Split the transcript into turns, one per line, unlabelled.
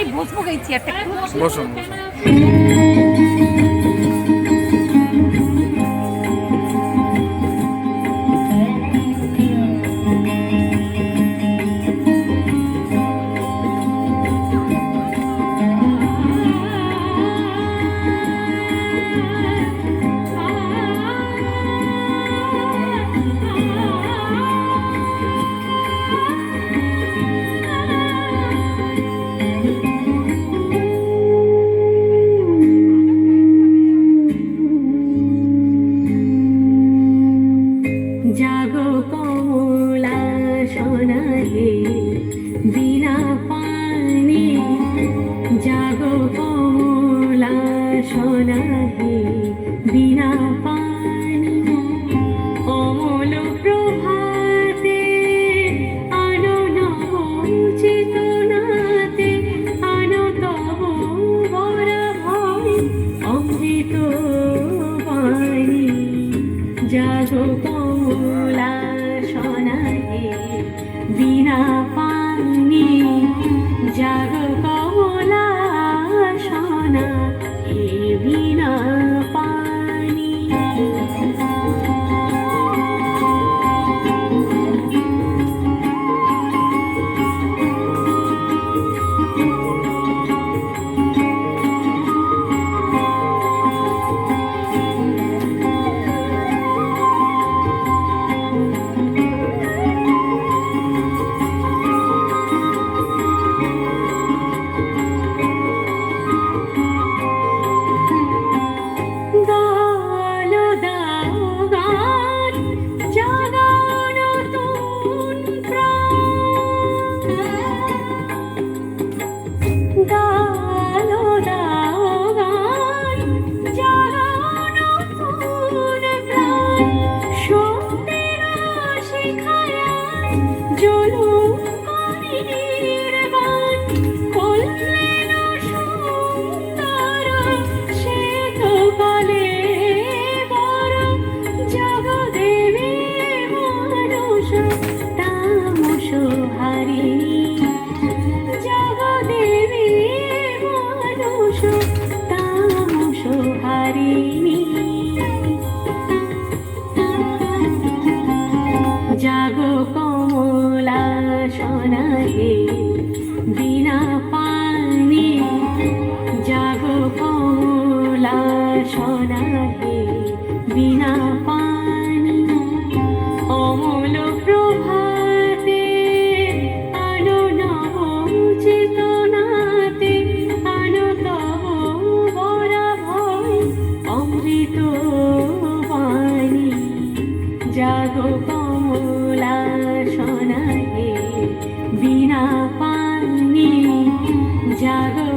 এই বসবো এই চেয়ারটা একটু
বসুন বসুন।
জাগো কমলা সোনা হে বিনা পানি, জাগো কমলা সোনা হে বিনা পানি, অমল প্রভাতে আনো নব চেতনাতে, আনো তব বরা ভয় অমৃত বাণী। জাগো কমলা সোনা হে বিনা পানি, জাগো কমলা সোনা হে বিনা পানি। জাগো কমলা সোনা হে বিনা পানি, জাগো কমলা সোনা হে বিনা পানি, অমল প্রভাতে আনো নব চেতনাতে, আনো তব বরা ভয় অমৃত বাণী। জাগো কমলা সোনা হে বিনা পানি, জাগো